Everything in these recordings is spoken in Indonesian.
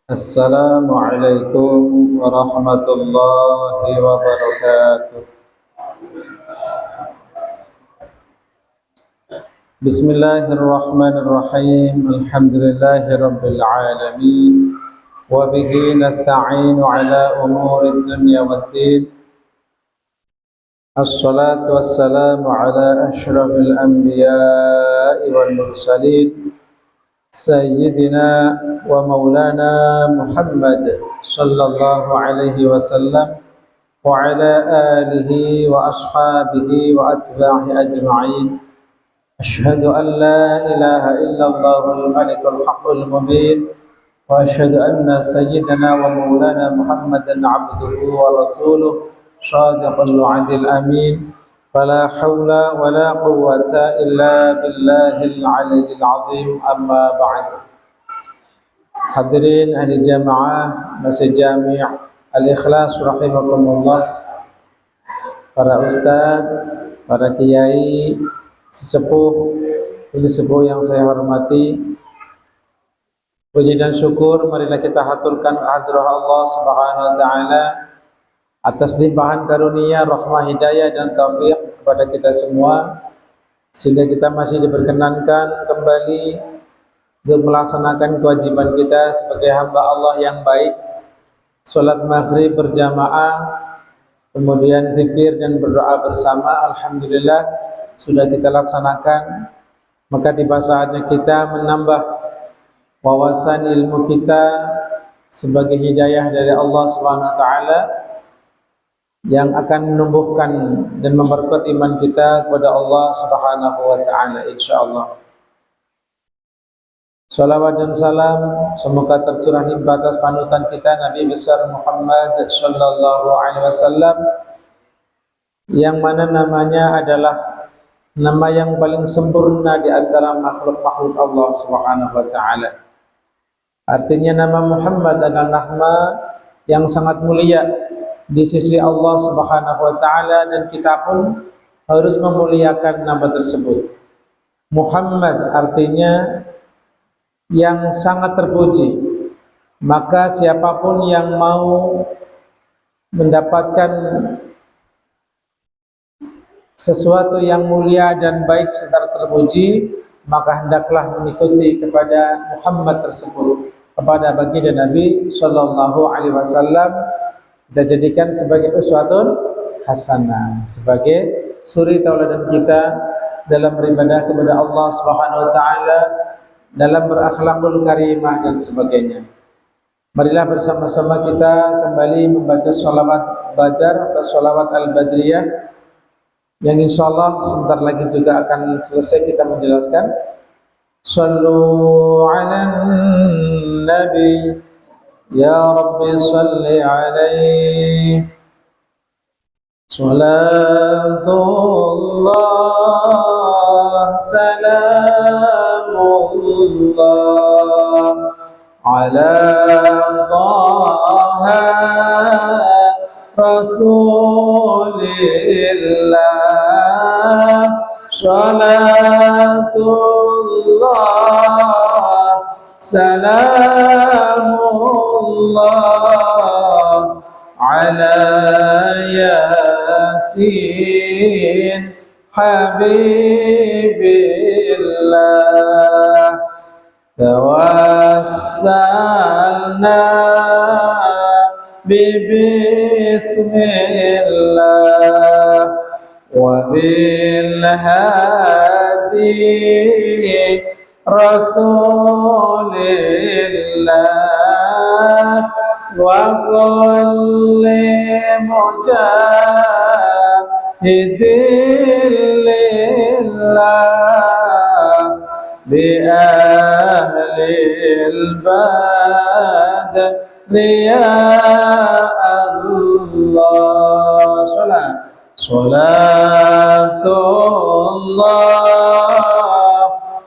السلام عليكم ورحمة الله وبركاته. بسم الله الرحمن الرحيم. الحمد لله رب العالمين، وبه نستعين على أمور الدنيا والدين. الصلاة والسلام على أشرف الأنبياء والمرسلين سيدنا ومولانا محمد صلى الله عليه وسلم وعلى آله وأصحابه وأتباعه أجمعين. أشهد أن لا إله إلا الله الملك الحق المبين، وأشهد أن سيدنا ومولانا محمدا عبده ورسوله صادق الوعد الأمين. فلا حول ولا قوة إلا بالله العلي العظيم. أما بعد. Hadirin ahli jamaah Masjid Jami' Al-Ikhlas rahimakumullah, para ustadz, para kiai, sesepuh, sepuh yang saya hormati, puji dan syukur marilah kita haturkan kehadirat Allah Subhanahu wa taala atas limpahan karunia, rahmah, hidayah dan taufik kepada kita semua, sehingga kita masih diperkenankan kembali untuk melaksanakan kewajiban kita sebagai hamba Allah yang baik, sholat maghrib berjamaah, kemudian zikir dan berdoa bersama. Alhamdulillah sudah kita laksanakan. Maka tiba saatnya kita menambah wawasan ilmu kita sebagai hidayah dari Allah Subhanahu wa taala yang akan menumbuhkan dan memperkuat iman kita kepada Allah Subhanahu wa taala insyaallah. Salawat dan salam semoga tercurah di batas panutan kita Nabi besar Muhammad sallallahu alaihi wasallam, yang mana namanya adalah nama yang paling sempurna di antara makhluk-makhluk Allah Subhanahu wa taala. Artinya nama Muhammad adalah nama yang sangat mulia di sisi Allah Subhanahu wa taala, dan kita pun harus memuliakan nama tersebut. Muhammad artinya yang sangat terpuji. Maka siapapun yang mau mendapatkan sesuatu yang mulia dan baik serta terpuji, maka hendaklah mengikuti kepada Muhammad tersebut, kepada baginda Nabi sallallahu alaihi wasallam. Kita jadikan sebagai uswatun hasanah, sebagai suri tauladan kita dalam beribadah kepada Allah Subhanahu wa taala, dalam berakhlakul karimah dan sebagainya. Marilah bersama-sama kita kembali membaca sholawat Badar atau sholawat Al-Badriyah, yang insyaallah sebentar lagi juga akan selesai kita menjelaskan. Sallu ala nabi ya Rabbi salli alaihi salatullah salamullah ala taha rasulillah salatullah salamullah ala yasin habibillah tawassalna bismillah wa bil hadi rasulillah wa kulli mujahidillah bi ahlil badri ya Allah. Salatullah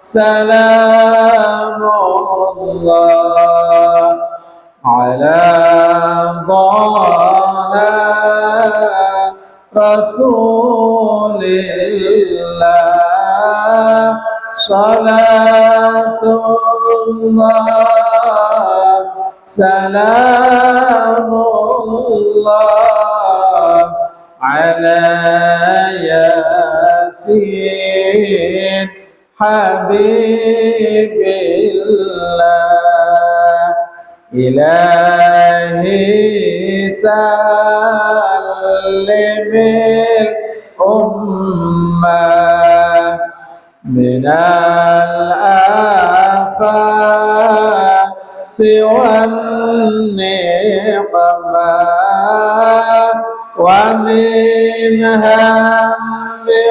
salamullah ala dhaha rasulillah salatullah salamullah ala Yasin Habibillah ilahi sallimil ummah minal afati wan niqmah wa min hammi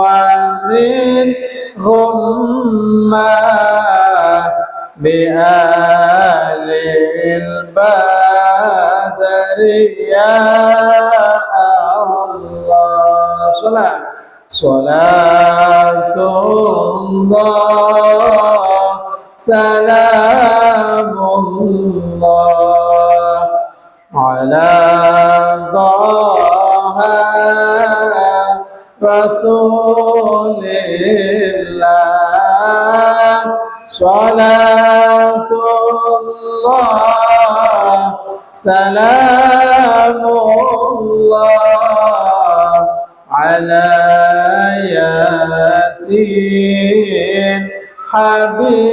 wa min ghummah bi alil badri ya Allah. Salatullah salamullah ala dhaha rasulillah salatullah salamullah ala Yasin Habibillah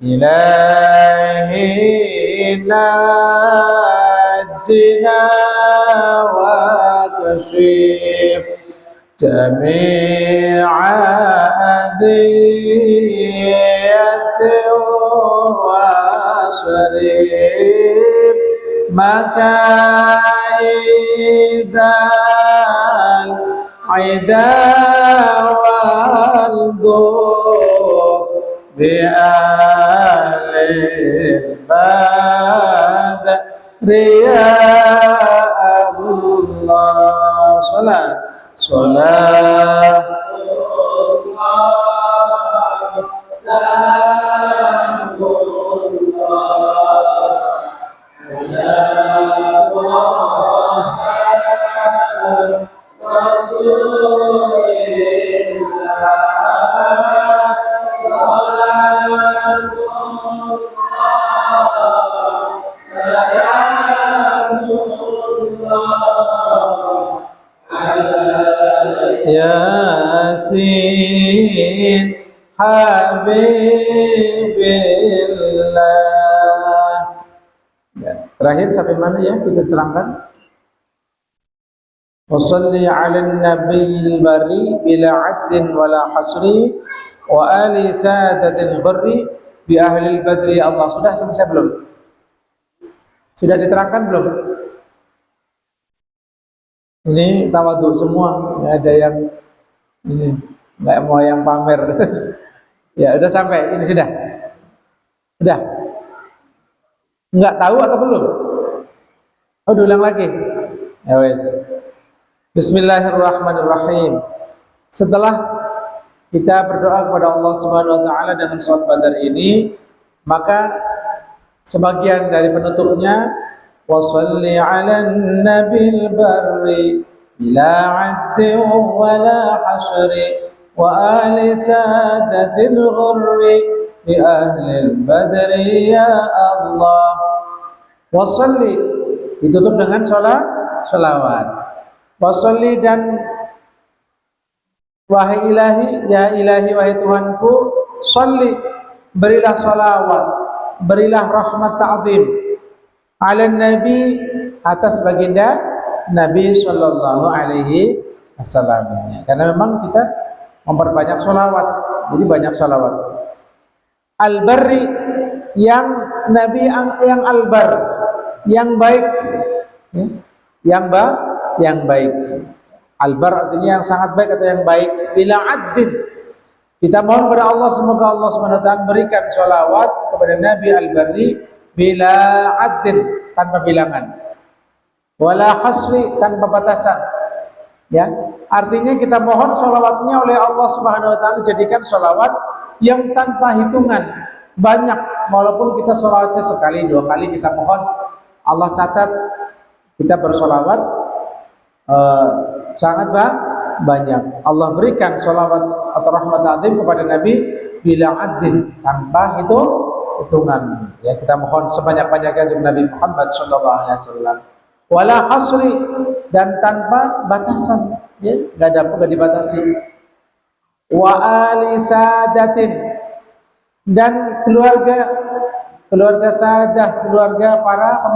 ilahi najina wa kashif jami'a adhiyati wa syarif makaidan aida wal dhuf bi alil badri ya Allah. Salat Yasin Habibillah. Ya, terakhir sampai mana ya kita terangkan? Wassalli 'alan nabiyil bari bila 'addin wala hasri wa ali sadatil ghurri bi ahlil badri Allah. Sudah selesai belum? Sudah diterangkan belum? Ini tawadhu semua, nggak ada yang ini nggak mau yang pamer. Ya udah sampai ini sudah nggak tahu atau belum? Oh diulang lagi ya wes. Bismillahirrahmanirrahim. Setelah kita berdoa kepada Allah Subhanahu wa taala dengan salat Badar ini, maka sebagian dari penutupnya wassalli 'alan nabil barri bila 'addin wala hasri wa ali sadatil ghurri bi ahlil badri ya Allah. Wassalli ditutup dengan sholawat. Wassalli dan wahai ilahi, ya ilahi wahai Tuhanku, sholli berilah sholawat, berilah rahmat ta'zim ala nabi atas baginda Nabi sallallahu alaihi wasallam. Karena memang kita memperbanyak sholawat, jadi banyak sholawat. Al-barri yang Nabi yang al-bar, yang baik, ya, yang baik. Al-bar artinya yang sangat baik atau yang baik. Bila addin, kita mohon kepada Allah semoga Allah SWT berikan sholawat kepada Nabi al-barri bila addin, tanpa bilangan, wala hasri, tanpa batasan. Ya, artinya kita mohon sholawatnya oleh Allah Subhanahu Wa Taala, jadikan sholawat yang tanpa hitungan, banyak. Walaupun kita sholawatnya sekali dua kali kita mohon, Allah catat kita bersholawat sangat banyak. Allah berikan sholawat atau rahmat azim kepada Nabi bila adin, tanpa hitungan. Ya, kita mohon sebanyak-banyaknya untuk Nabi Muhammad sallallahu alaihi wasallam. Wala hasri, dan tanpa batasan, ya, enggak dibatasi. Wa ali sadatin, dan keluarga sadah, keluarga para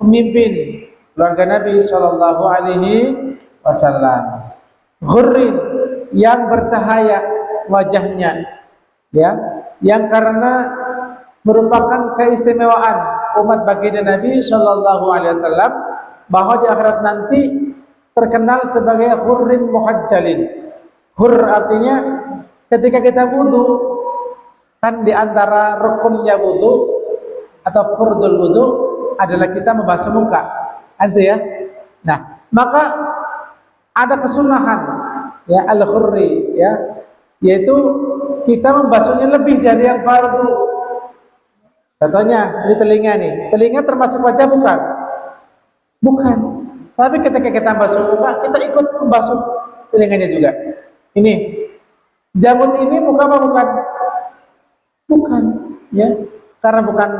pemimpin, keluarga Nabi sallallahu alaihi wasallam. Ghurrin, yang bercahaya wajahnya, ya, yang karena merupakan keistimewaan umat baginda Nabi sallallahu alaihi wasallam bahwa di akhirat nanti terkenal sebagai ghurrin muhajjalin. Ghur artinya ketika kita wudu, kan di antara rukunnya wudu atau fardul wudu adalah kita membasuh muka, itu ya. Nah, maka ada kesunahan, ya, al-ghurri, ya, yaitu kita membasuhnya lebih dari yang fardu. Contohnya di telinga nih, telinga termasuk wajah bukan? Bukan. Tapi ketika kita membasuh muka, kita ikut membasuh telinganya juga. Ini jambut ini muka apa bukan? Bukan, ya. Karena bukan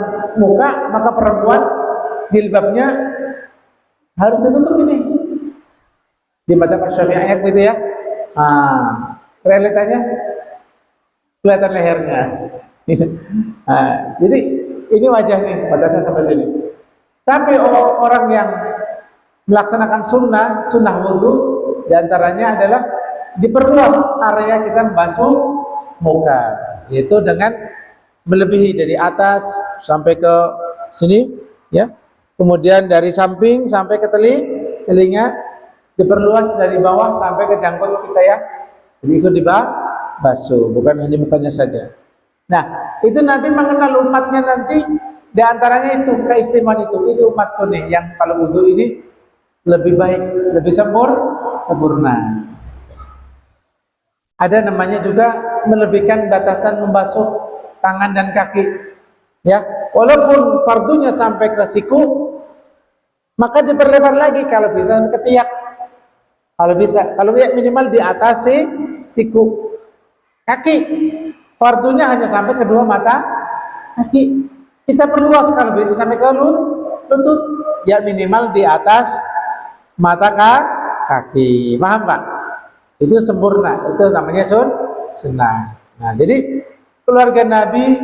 muka, maka perempuan jilbabnya harus ditutup ini. Di madzhab Syafi'iyah begitu ya. Realitanya kelihatan lehernya. Jadi ini wajah nih, batasnya sampai sini. Tapi orang yang melaksanakan sunnah wudu, diantaranya adalah diperluas area kita membasuh muka, yaitu dengan melebihi dari atas sampai ke sini, ya. Kemudian dari samping sampai ke telinga, diperluas dari bawah sampai ke janggut kita, ya. Jadi ikut dibasuh, bukan hanya mukanya saja. Nah, itu Nabi mengenal umatnya nanti, diantaranya itu keistimewaan itu. Ini umatku nih yang kalau wudu ini lebih baik, lebih sempurna. Ada namanya juga melebihkan batasan membasuh tangan dan kaki, ya. Walaupun fardunya sampai ke siku, maka diperlebar lagi kalau bisa sampai ke tiak. Kalau bisa, kalau ya minimal di atas siku. Kaki fardunya hanya sampai kedua mata kaki. Kita perluas kalau bisa sampai ke lutut, ya minimal di atas mata kaki. Paham, Pak? Itu sempurna, itu namanya sunnah. Nah, jadi keluarga Nabi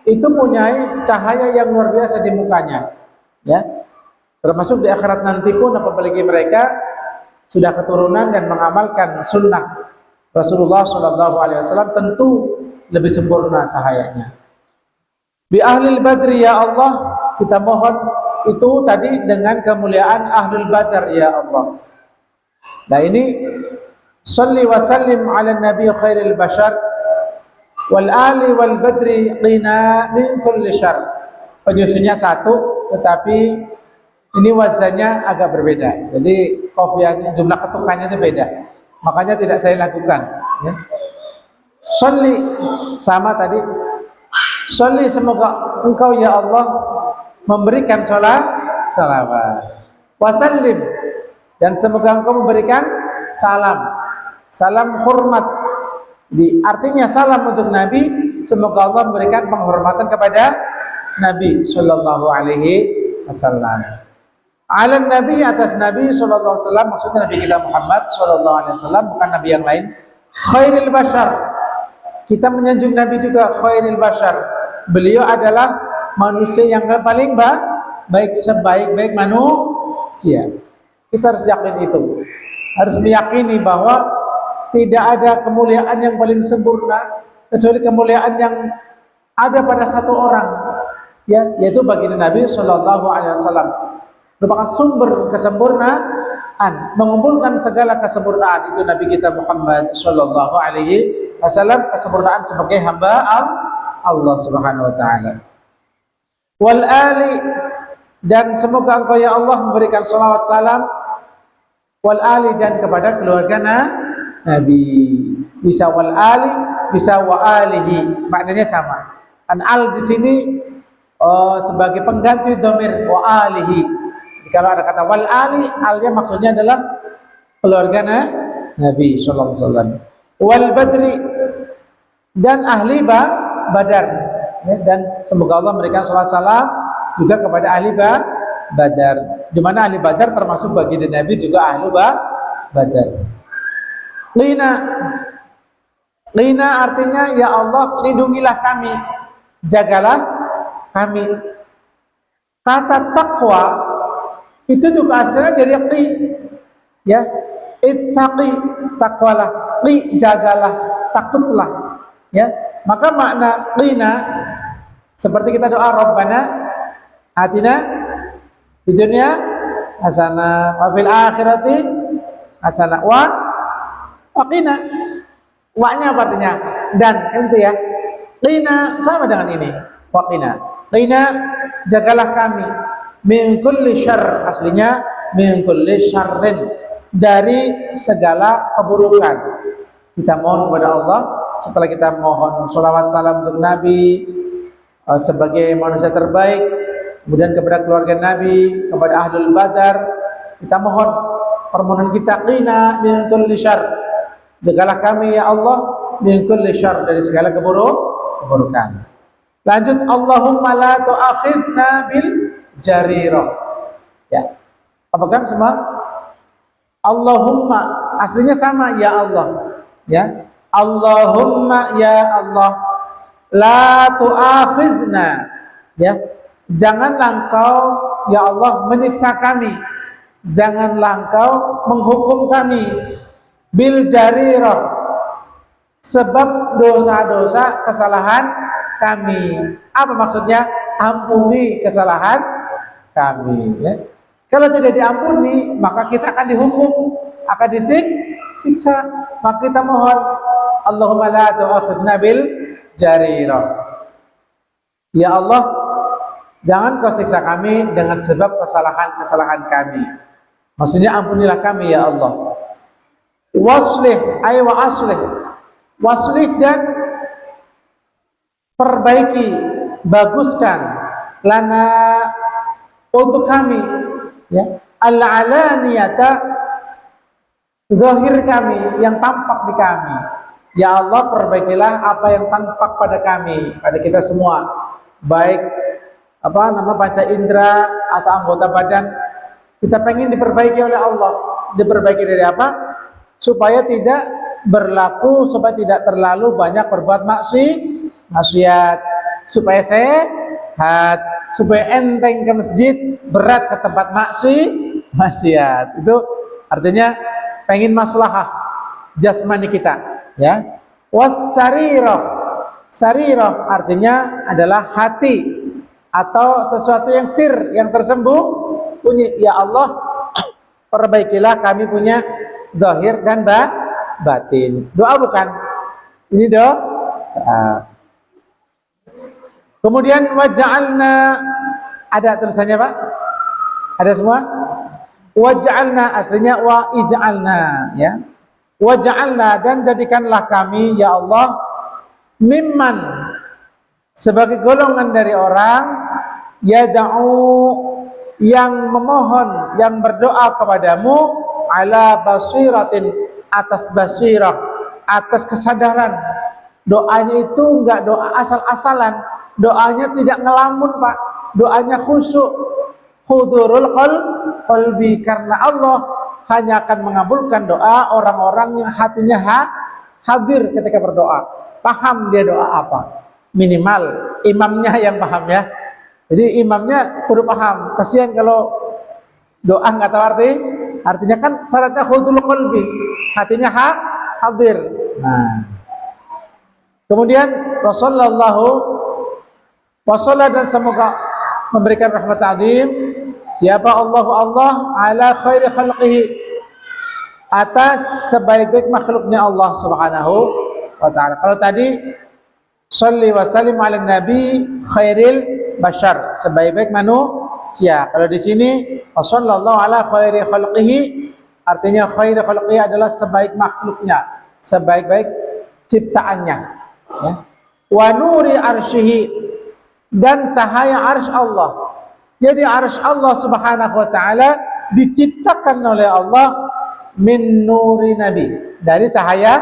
itu punya cahaya yang luar biasa di mukanya, ya. Termasuk di akhirat nanti pun, apalagi mereka sudah keturunan dan mengamalkan sunnah Rasulullah SAW, tentu lebih sempurna cahayanya. Bi ahlil badri ya Allah, kita mohon itu tadi dengan kemuliaan ahlul badar ya Allah. Nah, ini Salli wa sallim ala nabi khairil bashar wal ali wal badri qina min kulli syarr. Penyusunnya satu, tetapi ini wazannya agak berbeda. Jadi qafiyahnya, jumlah ketukannya itu beda. Makanya tidak saya lakukan, ya. Salli sama tadi. Salli, semoga engkau ya Allah memberikan salawat. Wa sallim, dan semoga engkau memberikan salam hormat. Artinya salam untuk Nabi, semoga Allah memberikan penghormatan kepada Nabi sallallahu alaihi wasallam. Ala Nabi, atas Nabi sallallahu alaihi wasallam, maksudnya Nabi kita Muhammad sallallahu alaihi wasallam, bukan nabi yang lain. Khairil bashar, kita menyanjung Nabi juga khairil bashar. Beliau adalah manusia yang paling baik, sebaik-baik manusia. Kita harus yakin itu. Harus meyakini bahwa tidak ada kemuliaan yang paling sempurna kecuali kemuliaan yang ada pada satu orang, ya, yaitu baginda Nabi sallallahu alaihi wasallam. Merupakan sumber kesempurnaan, mengumpulkan segala kesempurnaan itu Nabi kita Muhammad sallallahu alaihi wasallam, kesempurnaan sebagai hamba Allah Subhanahu wa taala. Wal ali, dan semoga engkau ya Allah memberikan salawat salam wal ali, dan kepada keluarga Nabi. Bisa wal ali, bisa wa alihi, maknanya sama. An al di sini sebagai pengganti dhamir wa alihi. Kalau ada kata wal ali, alnya maksudnya adalah keluarga Nabi sallallahu alaihi wasallam. Wal badri, dan ahli Badar, ya, dan semoga Allah memberikan salat salam juga kepada ahli Badar, di mana ahli Badar termasuk baginda Nabi juga ahli Badar. Qina artinya ya Allah lindungilah kami, jagalah kami. Kata takwa itu juga asalnya dari qi, ya, ittaqi, takwalah, qi, jagalah, takutlah, ya. Maka makna qina seperti kita doa Rabbana atina di dunia hasanah wa fil akhirati hasanah wa qina. Wa-nya apa artinya? Dan, kan itu ya. Qina sama dengan ini. Wa qina. Qina, jagalah kami min kulli syarr, aslinya min kulli syarrin, dari segala keburukan. Kita mohon kepada Allah setelah kita mohon sholawat salam untuk Nabi sebagai manusia terbaik, kemudian kepada keluarga Nabi, kepada ahlul Badar, kita mohon permohonan kita, qina min kulli syarr, jagalah kami ya Allah min kulli syarr, dari segala keburukan. Lanjut, Allahumma la tu'akhidna bil jarirah. Ya. Apa kan semua? Allahumma aslinya sama, ya Allah. Ya. Allahumma ya Allah, la tu'akhidna, ya. Janganlah engkau ya Allah menyiksa kami. Janganlah engkau menghukum kami bil jarirah, sebab dosa-dosa kesalahan kami. Apa maksudnya? Ampuni kesalahan kami, ya. Kalau tidak diampuni, maka kita akan dihukum, akan disiksa. Maka kita mohon, Allahumma la tu'akhidna bil jarirah. Ya Allah, jangan kau siksa kami dengan sebab kesalahan-kesalahan kami. Maksudnya ampunilah kami ya Allah. Waslih ay wa aslih, waslih dan perbaiki, baguskan, lana untuk kami, ya, al-alaniyata, zahir kami, yang tampak di kami. Ya Allah, perbaikilah apa yang tampak pada kami, pada kita semua, baik panca indera atau anggota badan. Kita pengen diperbaiki oleh Allah. Diperbaiki dari apa? Supaya tidak berlaku, supaya tidak terlalu banyak berbuat maksiat, supaya sehat, supaya enteng ke masjid, berat ke tempat maksiat. Itu artinya pengen maslahah jasmani kita, ya. Wassarirah, sarirah artinya adalah hati atau sesuatu yang sir, yang tersembunyi. Ya Allah, perbaikilah kami punya zahir dan batin. Doa bukan? Ini doa. Kemudian waj'alna, ada tulisannya Pak? Ada semua? Waj'alna aslinya wa ij'alna, ya. Waj'alna, dan jadikanlah kami ya Allah mimman, sebagai golongan dari orang yad'u, yang memohon, yang berdoa kepadamu ala basiratin, atas basirah, atas kesadaran. Doanya itu enggak doa asal-asalan, doanya tidak ngelamun Pak, doanya khusyuk, hudurul qalbi, karena Allah hanya akan mengabulkan doa orang-orang yang hatinya hadir ketika berdoa, paham dia doa apa, minimal imamnya yang paham, ya. Jadi imamnya perlu paham. Kasihan kalau doa nggak tahu artinya kan syaratnya hudurul qalbi, hatinya hadir. Nah, kemudian Rasulullah dan semoga memberikan rahmat azim siapa Allah ala khairi khalqihi, atas sebaik-baik makhluknya Allah Subhanahu wa ta'ala. Kalau tadi sholli wa sallim ala nabi khairil bashar, sebaik-baik manusia. Kalau di sini sallallahu ala khairi khalqihi, artinya khairi khalqihi adalah sebaik makhluknya, sebaik-baik ciptaannya, ya. Wa nuri arsyihi, dan cahaya arsy Allah. Jadi arsy Allah Subhanahu wa ta'ala diciptakan oleh Allah min nuri nabi, dari cahaya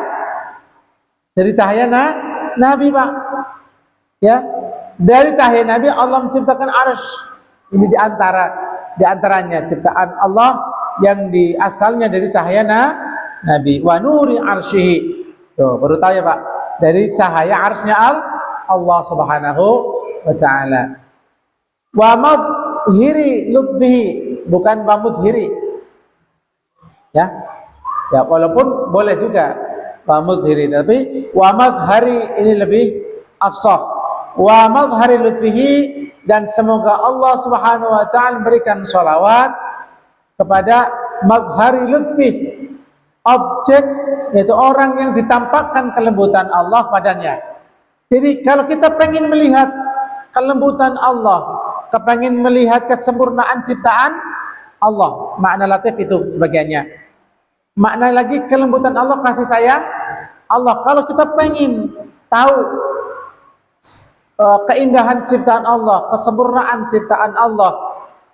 nabi Pak. Ya, dari cahaya nabi Allah menciptakan arsy. Ini di antaranya ciptaan Allah yang asalnya dari cahaya nabi. Wa nuri arsyihi. Tuh, baru tahu ya Pak. Dari cahaya arsy-nya Allah Subhanahu wa taala. Wa madhiri lutfihi, bukan wa mudhiri. Ya, walaupun boleh juga wa mudhiri, tapi wa madhari ini lebih afsah. Wa madhari lutfihi, dan semoga Allah Subhanahu wa taala memberikan sholawat kepada madhari lutfi, objek, yaitu orang yang ditampakkan kelembutan Allah padanya. Jadi kalau kita pengen melihat kelembutan Allah, kepengen melihat kesempurnaan ciptaan Allah, makna latif itu sebagiannya. Makna lagi kelembutan Allah, kasih sayang Allah. Kalau kita pengen tahu keindahan ciptaan Allah, kesempurnaan ciptaan Allah,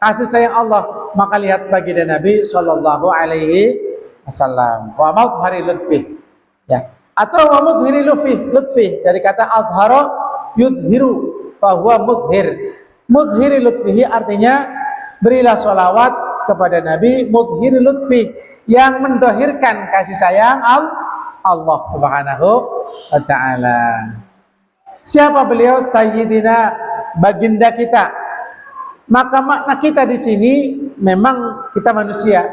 kasih sayang Allah, maka lihat baginda Nabi Shallallahu Alaihi Wasallam. Wa madhari lutfi, ya, atau wa mudhiri lutfi dari kata azhara yudhiru fahuwa mudhir. Mudhiri lutfihi artinya berilah sholawat kepada Nabi mudhiri lutfi, yang mendahirkan kasih sayang Allah Subhanahu wa taala. Siapa beliau? Sayyidina, baginda kita. Maka makna kita di sini memang kita manusia,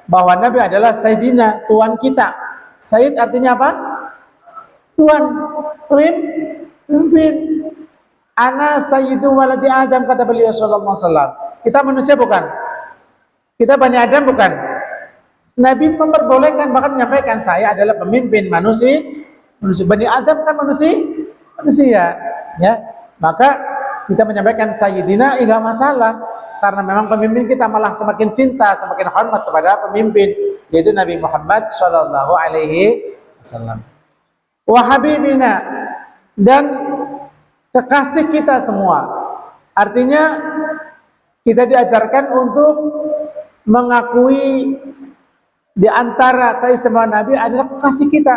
bahwa Nabi adalah Sayyidina, tuan kita. Sayyid artinya apa? Tuan, pemimpin. Ana sayyidu waladi Adam, kata beliau sallallahu alaihi wasallam. Kita manusia bukan? Kita Bani Adam bukan? Nabi memperbolehkan, bahkan menyampaikan, saya adalah pemimpin manusia. Bani Adam kan manusia, ya. Maka kita menyampaikan sayyidina, enggak masalah, karena memang pemimpin kita malah semakin cinta, semakin hormat kepada pemimpin, yaitu Nabi Muhammad sallallahu alaihi wasallam. Wa habibina, dan kekasih kita semua. Artinya kita diajarkan untuk mengakui di antara keistimewaan Nabi adalah kekasih kita,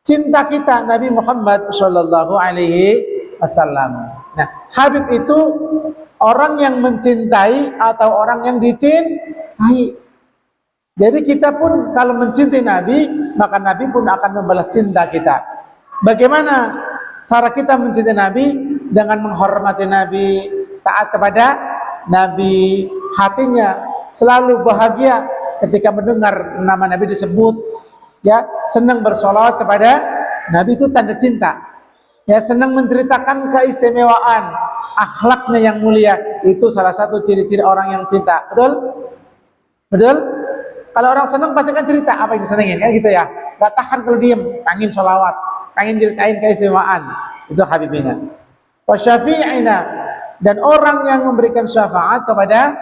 cinta kita Nabi Muhammad Shallallahu Alaihi Wasallam. Nah, Habib itu orang yang mencintai atau orang yang dicintai. Jadi kita pun kalau mencintai Nabi, maka Nabi pun akan membalas cinta kita. Bagaimana cara kita mencintai Nabi? Dengan menghormati Nabi, taat kepada Nabi, hatinya selalu bahagia ketika mendengar nama Nabi disebut, ya, senang bersolawat kepada Nabi, itu tanda cinta, ya, senang menceritakan keistimewaan akhlaknya yang mulia, itu salah satu ciri-ciri orang yang cinta. Betul? Kalau orang senang pasti kan cerita apa yang disenengin, kan gitu ya, gak tahan kalau diem, pengen solawat, pengen ceritain keistimewaan. Itu habibina. Wa syafi'ina, dan orang yang memberikan syafaat kepada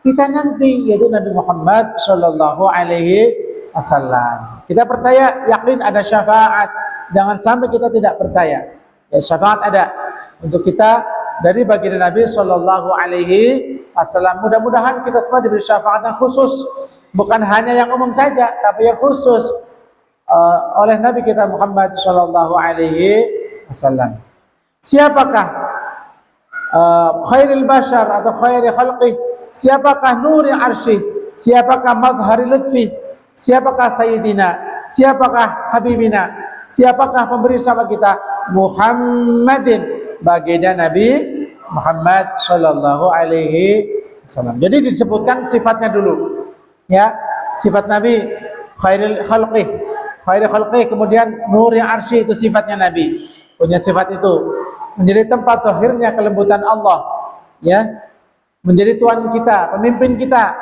kita nanti, yaitu Nabi Muhammad Shallallahu Alaihi Wasallam. Kita percaya, yakin ada syafaat. Jangan sampai kita tidak percaya. Ya, syafaat ada untuk kita dari baginda Nabi Shallallahu Alaihi Wasallam. Mudah-mudahan kita semua diberi syafaat yang khusus, bukan hanya yang umum saja, tapi yang khusus oleh Nabi kita Muhammad Shallallahu Alaihi Wasallam. Siapakah khairil bashar atau khairi khalqih? Siapakah nuri arsy? Siapakah madhari lutfi? Siapakah sayyidina? Siapakah habibina? Siapakah pemberi syafaat kita? Muhammadin, baginda Nabi Muhammad Shallallahu Alaihi Wasallam. Jadi disebutkan sifatnya dulu, ya, sifat Nabi khairil khalqih, kemudian nuri arsy, itu sifatnya Nabi, punya sifat itu, menjadi tempat zahirnya kelembutan Allah, ya, menjadi tuan kita, pemimpin kita,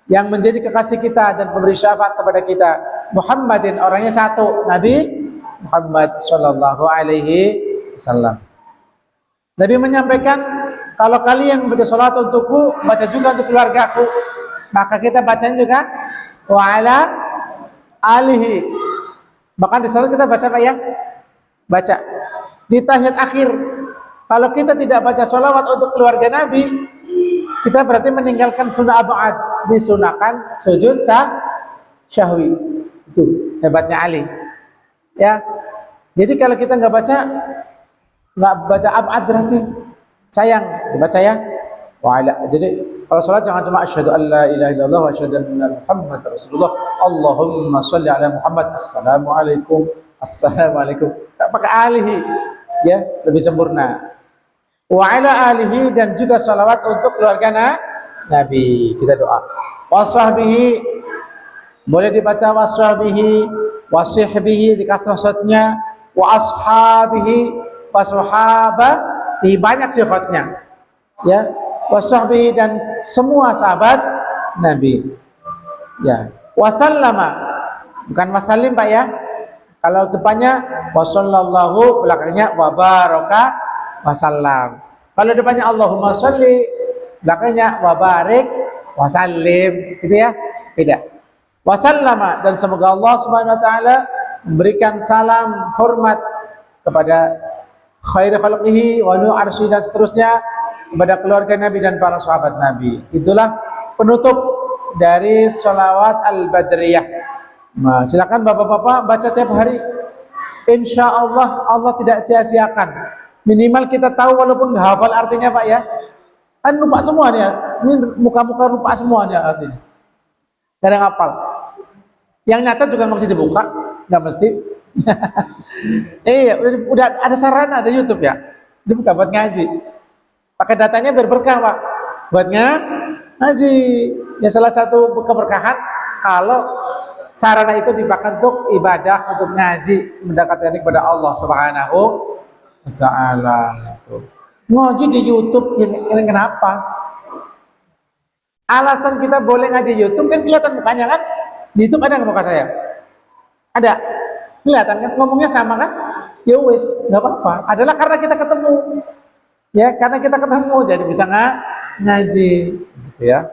yang menjadi kekasih kita dan pemberi syafaat kepada kita. Muhammadin, orangnya satu, Nabi Muhammad Shallallahu Alaihi Wasallam. Nabi menyampaikan, kalau kalian baca salat untukku, baca juga untuk keluargaku. Maka kita bacain juga wa ala alihi. Bahkan di salat kita baca apa ya? Baca di tahiyat akhir. Kalau kita tidak baca sholawat untuk keluarga Nabi, kita berarti meninggalkan sunnah abad. Disunahkan sujud syahwi. Itu hebatnya Ali. Ya. Jadi kalau kita nggak baca abad berarti sayang dibaca ya. Jadi kalau sholat jangan cuma asyhadu an la ilaha illallah wa asyhadu anna Muhammadar Rasulullah. Allahumma sholli ala Muhammad. Assalamualaikum. Tak pakai alihi. Ya, lebih sempurna. Wa ala alihi, dan juga salawat untuk keluarga Nabi. Kita doa. Wasahbihi, boleh dibaca wasahbihi, wasihbihi dikasih shadnya, wa ashabihi, washabahi, banyak sifatnya. Ya, wasahbihi, dan semua sahabat Nabi. Ya, wasallama, bukan wasallim Pak ya. Kalau depannya wasallallahu, belakangnya wabaraka wasallam. Kalau depannya Allahumma sholli, belakangnya wabarik wasallim, gitu ya. Beda. Wasallama, dan semoga Allah Subhanahu wa taala memberikan salam hormat kepada khairi khalqihi wa nu arsy, dan seterusnya, kepada keluarga Nabi dan para sahabat Nabi. Itulah penutup dari sholawat al-badriyah. Nah, silakan bapak-bapak baca tiap hari. Insya Allah Allah tidak sia-siakan. Minimal kita tahu walaupun nggak hafal artinya Pak ya. Kan lupa semua nih ya. Ini muka-muka lupa semua nih artinya. Gak ada ngapal. Yang nyata juga nggak mesti dibuka, nggak mesti. Udah ada sarana, ada YouTube ya. Dibuka buat ngaji. Pakai datanya berberkah Pak. Buat ngaji. Ya salah satu keberkahan kalau sarana itu dipakai untuk ibadah, untuk ngaji, mendekatkan kepada Allah Subhanahu wa taala. Ngaji di YouTube ini kenapa? Alasan kita boleh ngaji YouTube kan kelihatan mukanya kan? Di YouTube ada nggak muka saya? Ada. Kelihatan kan? Ngomongnya sama kan? Ya wis, nggak apa-apa. Adalah karena kita ketemu. Ya, karena kita ketemu jadi bisa ngaji, gitu ya.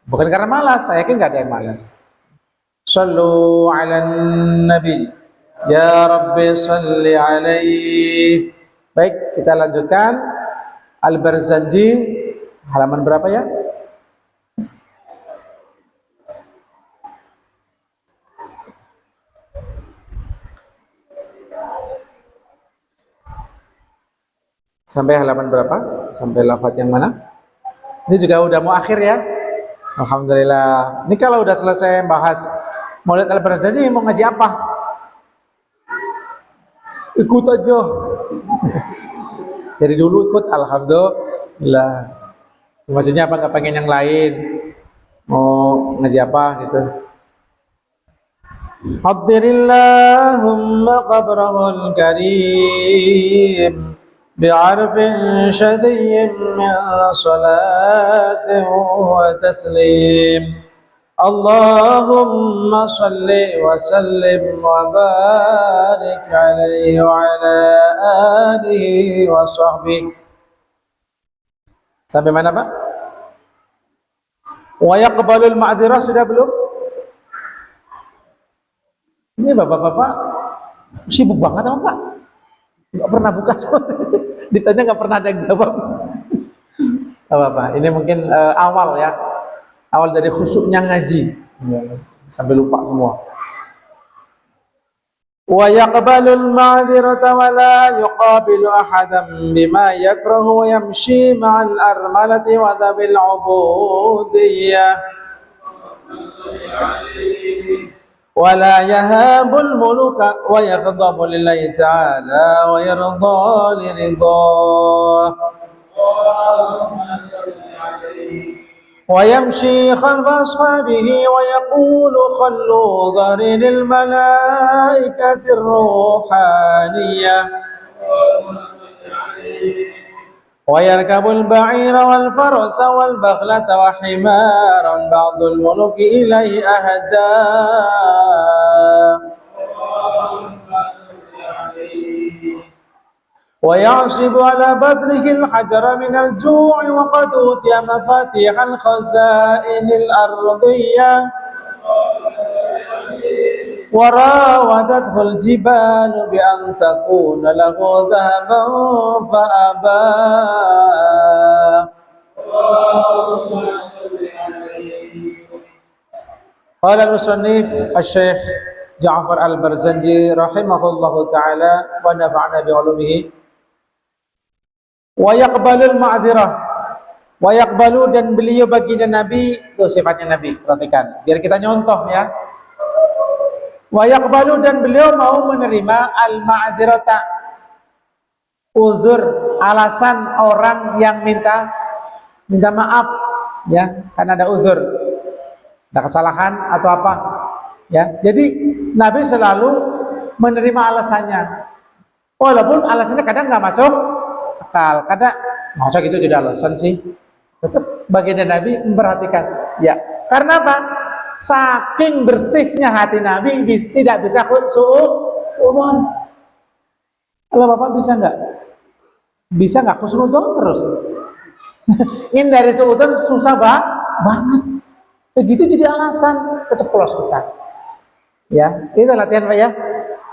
Bukan karena malas. Saya yakin nggak ada yang malas. Sallu ala Nabi. Ya Rabbi salli alaihi. Baik, kita lanjutkan. Al-Barzanji, halaman berapa ya? Sampai halaman berapa? Sampai lafaz yang mana? Ini juga udah mau akhir ya. Alhamdulillah. Ini kalau udah selesai bahas Maulid Al-Barzanji mau ngaji apa? Ikut aja. Jadi dulu ikut, alhamdulillah. Maksudnya apa? Nggak pengen yang lain? Mau ngaji apa gitu? Haddirillahumma qabrahul karim بعرف شذي من صلاة وتسليم اللهم صل وسلم وبارك عليه وعلى آله وصحبه. Sampai mana Pak? Wa yaqbalul ma'dzirah sudah belum? Ini bapak-bapak sibuk banget apa Pak? Nggak pernah buka ditanya nggak pernah ada yang jawab. Apa-apa, ini mungkin awal ya, awal dari khusyuknya ngaji sampai lupa semua. Wa yaqbalul ma'dzirata wa la yuqabilu ahadan bima yakrahu wa yamshi ma'al armalati wa dhabil ubudiyyah ولا يهاب الملوك ويغضب لله تعالى ويرضى لرضاه ويمشي خلف أصحابه ويقول خلوا ظهري للملائكة الروحانية ويركب البعير والفرس والبغلة وحمارا بعض الملوك إليه أهدى ويعصب على بطنه الحجر من الجوع وقد أوتي مفاتيح الخزائن الأرضية وراودته الجبال بأن تكون له ذهبا فأبى Qala al-musannif Asy-Syaikh Ja'far Al-Barzanji rahimahullahu taala wa nafa'na bi 'ulumihi wa yaqbalul ma'dzirah wa yaqbalu, dan beliau baginda Nabi, itu sifatnya Nabi, perhatikan biar kita nyontoh ya. Wa yaqbalu, dan beliau mau menerima al-ma'dzirata, uzur, alasan orang yang minta maaf ya, karena ada uzur, ada kesalahan atau apa ya. Jadi Nabi selalu menerima alasannya, walaupun alasannya kadang nggak masuk akal, kadang masa gitu jadi alasan sih, tetap baginda Nabi memperhatikan ya. Karena apa? Saking bersihnya hati Nabi tidak bisa suudzon. Kalau Bapak bisa nggak? Bisa nggak khusnudzon terus? Ingin dari suudzon susah banget. Begitu jadi alasan, keceplos kita. Ya, itu latihan Pak ya.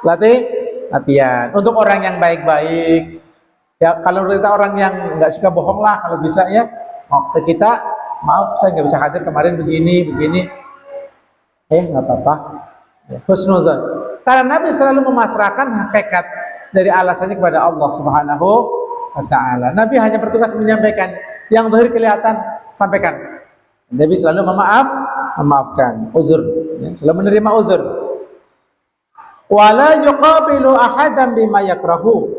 Latihan. Untuk orang yang baik-baik. Ya, kalau kita orang yang nggak suka bohong lah, kalau bisa ya. Kita, maaf saya nggak bisa hadir kemarin begini. Nggak apa-apa. Ya, husnudzon. Karena Nabi selalu memasrahkan hakikat dari alasannya kepada Allah Subhanahu wa Ta'ala. Nabi hanya bertugas menyampaikan, yang zahir kelihatan sampaikan. Nabi selalu memaafkan uzur, ya, selalu menerima uzur. Wala yuqabilu ahadan bima yakrahu,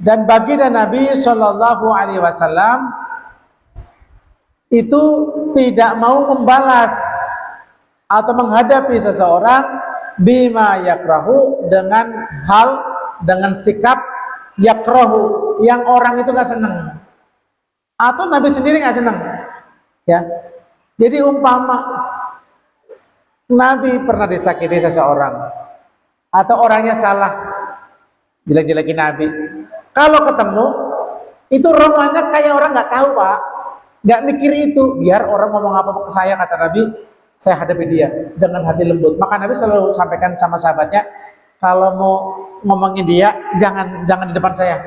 dan baginda Nabi Shallallahu Alaihi Wasallam itu tidak mau membalas atau menghadapi seseorang bima yakrahu, dengan sikap yakrahu, yang orang itu nggak senang atau Nabi sendiri nggak senang ya. Jadi umpama Nabi pernah disakiti seseorang atau orangnya salah, jelek-jelekin Nabi, kalau ketemu itu romanya kayak orang nggak tahu Pak, nggak mikir itu, biar orang ngomong apa ke saya, kata Nabi, saya hadapi dia dengan hati lembut. Maka Nabi selalu sampaikan sama sahabatnya, kalau mau ngomongin dia jangan di depan saya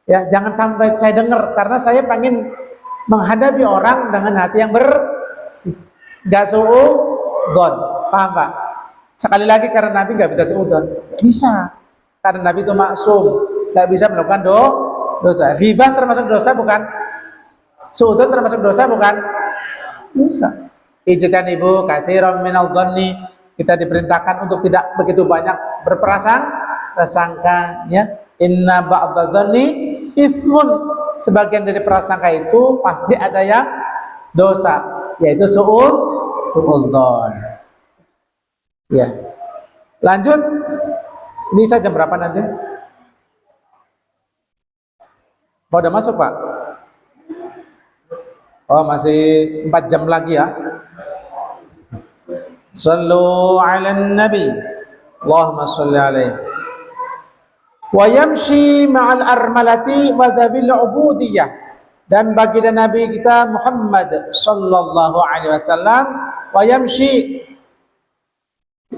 ya, jangan sampai saya dengar, karena saya pengen menghadapi orang dengan hati yang bersih, gak suudzon. Paham Pak? Sekali lagi, karena Nabi gak bisa suudzon, bisa, karena Nabi itu maksum, gak bisa melakukan dosa. Ghibah termasuk dosa bukan? Suudzon termasuk dosa bukan? Bisa. Ijtanibu katsiran minadh dhanni, kita diperintahkan untuk tidak begitu banyak berprasangka ya. Inna ba'dadh dhanni ismun, sebagian dari prasangka itu pasti ada yang dosa, yaitu suudzon. Ya. Lanjut. Ini saya jam berapa nanti? Oh, udah masuk Pak? Oh, masih 4 jam lagi ya. Sallu ala nabi, Allahumma salli alaihi. Wa yamshi ma'al armalati wa dhabil ubudiyah, dan baginda Nabi kita Muhammad sallallahu alaihi wasallam wa yamshi,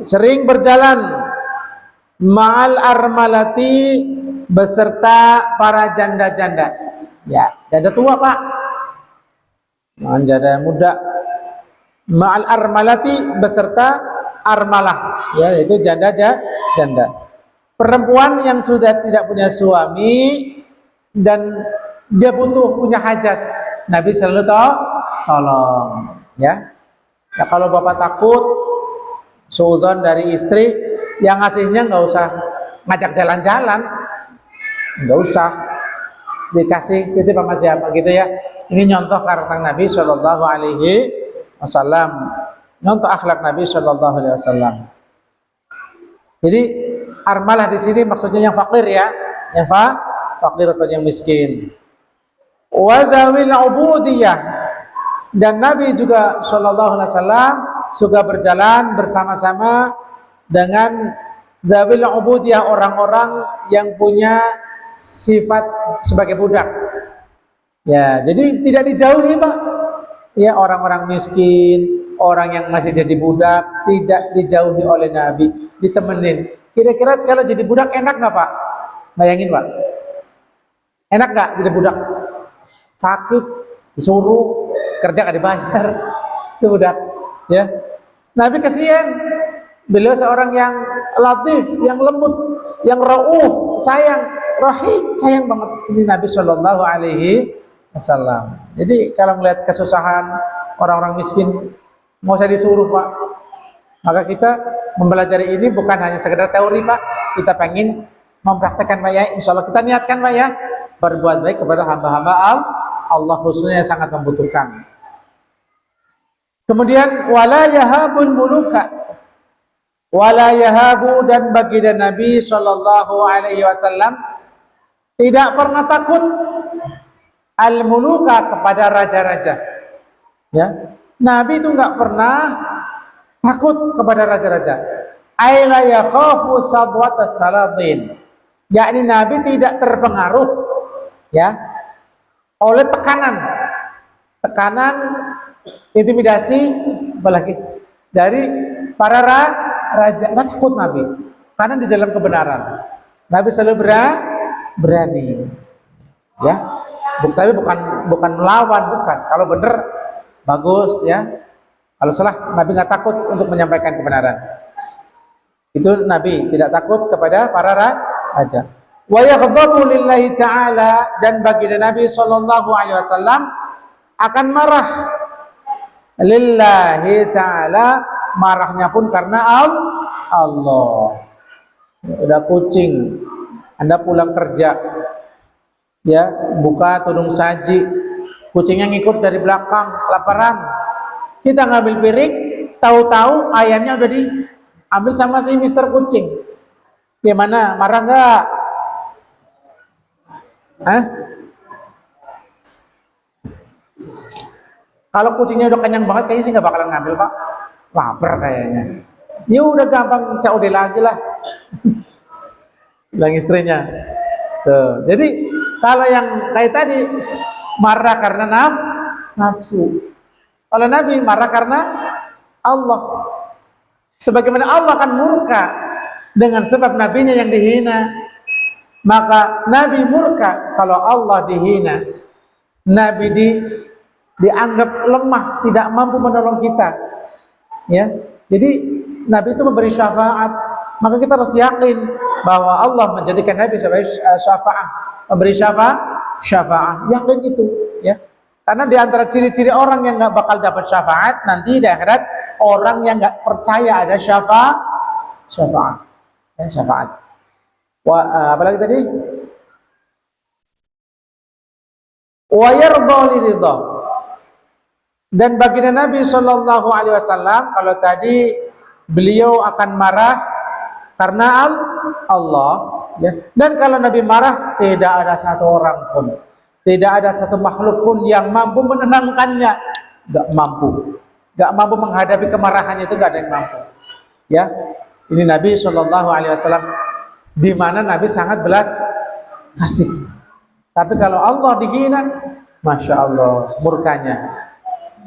sering berjalan, ma'al armalati, beserta para janda-janda ya, janda tua Pak, janda muda. Ma'al armalati, beserta armalah ya, yaitu janda, perempuan yang sudah tidak punya suami dan dia butuh punya hajat, Nabi selalu tolong ya. Ya, kalau Bapak takut suudzon dari istri, yang ngasihnya nggak usah ngajak jalan-jalan, nggak usah dikasih titip sama siapa gitu ya. Ini nyontoh karakter Nabi Shallallahu Alaihi Wasallam, nyontoh akhlak Nabi Shallallahu Alaihi Wasallam. Jadi armalah di sini maksudnya yang fakir ya, yang fakir atau yang miskin. Wa dzawil ubudiyah, dan Nabi juga Shallallahu Alaihi Wasallam suka berjalan bersama-sama dengan dzawil ubudiyah, orang-orang yang punya sifat sebagai budak. Ya, jadi tidak dijauhi Pak. Ya, orang-orang miskin, orang yang masih jadi budak tidak dijauhi oleh Nabi, ditemenin. Kira-kira kalau jadi budak enak nggak Pak? Bayangin Pak, enak nggak jadi budak? Sakit, disuruh kerja nggak dibayar, itu budak. Ya, Nabi kasihan. Beliau seorang yang latif, yang lembut, yang rauf, sayang, rahim, sayang banget ini Nabi Shallallahu Alaihi Wasallam. Jadi kalau melihat kesusahan orang-orang miskin, mau saya disuruh Pak. Maka kita mempelajari ini bukan hanya sekedar teori Pak, kita pengen mempraktekkan Pak ya. Insya Allah kita niatkan Pak ya, berbuat baik kepada hamba-hamba Allah khususnya yang sangat membutuhkan. Kemudian wala yahabul muluka, wala yahabu, dan baginda Nabi Shallallahu Alaihi Wasallam tidak pernah takut al muluka kepada raja-raja. Ya, Nabi itu nggak pernah takut kepada raja-raja. Aila yakhafu sadwatas saladin, yakni Nabi tidak terpengaruh ya oleh tekanan intimidasi apalagi dari para raja. Nggak takut Nabi karena di dalam kebenaran Nabi selalu berani ya, tapi bukan melawan, bukan. Kalau benar bagus ya, kalau salah Nabi nggak takut untuk menyampaikan kebenaran. Itu Nabi tidak takut kepada para raja. Wa yaghdabu lillahi ta'ala, dan baginda Nabi sallallahu alaihi wasallam akan marah lillahi ta'ala, marahnya pun karena Allah. Udah kucing, Anda pulang kerja ya, buka tudung saji, kucingnya ngikut dari belakang, kelaparan. Kita ngambil piring, tahu-tahu ayamnya udah diambil sama si Mister Kucing. Gimana? Marah nggak? Kalau kucingnya udah kenyang banget, kayaknya sih nggak bakalan ngambil Pak. Lapar kayaknya. Ya udah gampang COD lagi lah. Bilang istrinya. Tuh. Jadi kalau yang kayak tadi marah karena nafsu. Kalau Nabi marah karena Allah. Sebagaimana Allah akan murka dengan sebab nabinya yang dihina, maka Nabi murka kalau Allah dihina. Nabi dianggap lemah, tidak mampu menolong kita. Ya. Jadi Nabi itu memberi syafaat, maka kita harus yakin bahwa Allah menjadikan Nabi sebagai syafaat, memberi syafaat. Yakin itu, ya. Karena di antara ciri-ciri orang yang nggak bakal dapat syafaat nanti di akhirat, orang yang nggak percaya ada syafaat. Ya, syafaat. Apalagi tadi? Wa yarda liridha. Dan baginda Nabi Shallallahu Alaihi Wasallam, kalau tadi beliau akan marah karena Allah, ya. Dan kalau Nabi marah, tidak ada satu orang pun, tidak ada satu makhluk pun yang mampu menenangkannya. Gak mampu menghadapi kemarahannya, itu gak ada yang mampu. Ya, ini Nabi Shallallahu Alaihi Wasallam, di mana Nabi sangat belas kasih. Tapi kalau Allah dihina, masya Allah murkanya.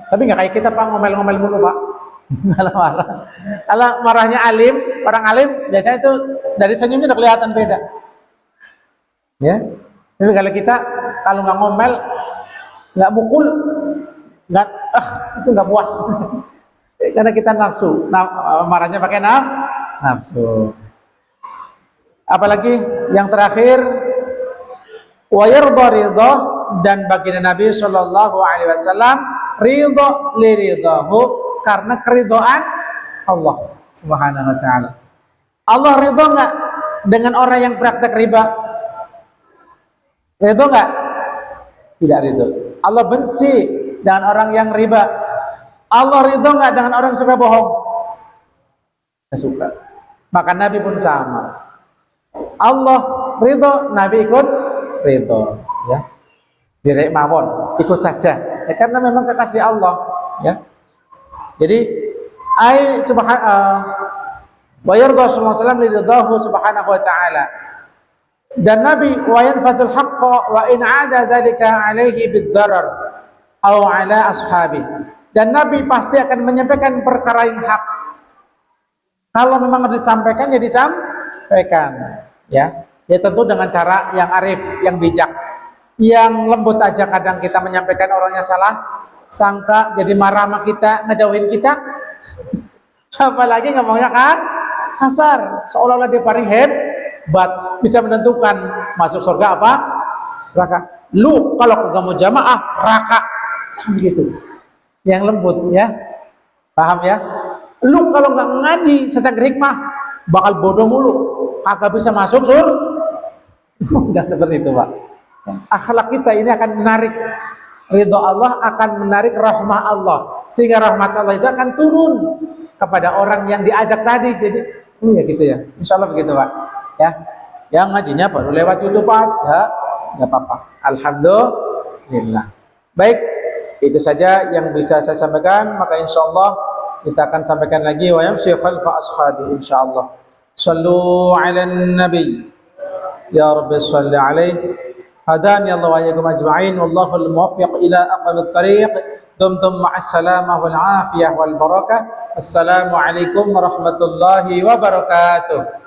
Tapi nggak kayak kita Pak, ngomel-ngomel mulu Pak. Kalau marah, kalau marahnya alim, orang alim biasanya itu dari senyumnya udah kelihatan beda. Ya, tapi kalau kita kalau nggak ngomel, nggak mukul, nggak itu nggak puas. Karena kita nafsu, marahnya pakai nafsu. Apalagi yang terakhir, wa yarda ridha, dan baginda Nabi Shallallahu Alaihi Wasallam ridho liridhahu, karena keridhaan Allah Subhanahu wa taala. Allah ridho enggak dengan orang yang praktek riba? Ridho enggak? Tidak ridho. Allah benci dengan orang yang riba. Allah ridho enggak dengan orang suka bohong? Tidak suka. Maka Nabi pun sama. Allah ridho, Nabi ikut ridho, ya. Direk mawon, ikut saja. Ya, karena memang kekasih Allah, ya. Jadi wa yarda sallallahu alaihi wasallam liridhahu subhanahu wa ta'ala. Dan Nabi wa yanfadzul haqqa wa in 'ada dzalika 'alaihi bid-darar aw 'ala ashabi. Dan Nabi pasti akan menyampaikan perkara yang hak. Kalau memang harus disampaikan, ya disampaikan, ya. Ya tentu dengan cara yang arif, yang bijak. Yang lembut aja kadang kita menyampaikan, orangnya salah sangka jadi marah sama kita, ngejauhin kita. Apalagi ngomongnya kasar, seolah-olah dia paling hebat, bisa menentukan masuk surga apa neraka. Lu kalau kagak mau jamaah neraka, jangan begitu. Yang lembut ya, paham ya? Lu kalau nggak ngaji secak hikmah bakal bodoh mulu, kagak bisa masuk surga. Enggak seperti itu, Pak. Akhlak kita ini akan menarik ridho Allah, akan menarik rahmah Allah, sehingga rahmat Allah itu akan turun kepada orang yang diajak tadi. Jadi ya gitu ya, insya Allah begitu, Pak ya. Yang ngajinya baru lewat YouTube aja nggak apa-apa, alhamdulillah. Baik, itu saja yang bisa saya sampaikan. Maka insya Allah kita akan sampaikan lagi wa yamshi khalfa ashabi insyaallah. Sallu ala nabi ya rabbi salli alaihi hadani Allah wa iyyakum ajma'in wallahul muwaffiq ila aqwamit thariq. Dumtum ma'as salamah wal afiyah wal barakah. Assalamu alaikum warahmatullahi wabarakatuh.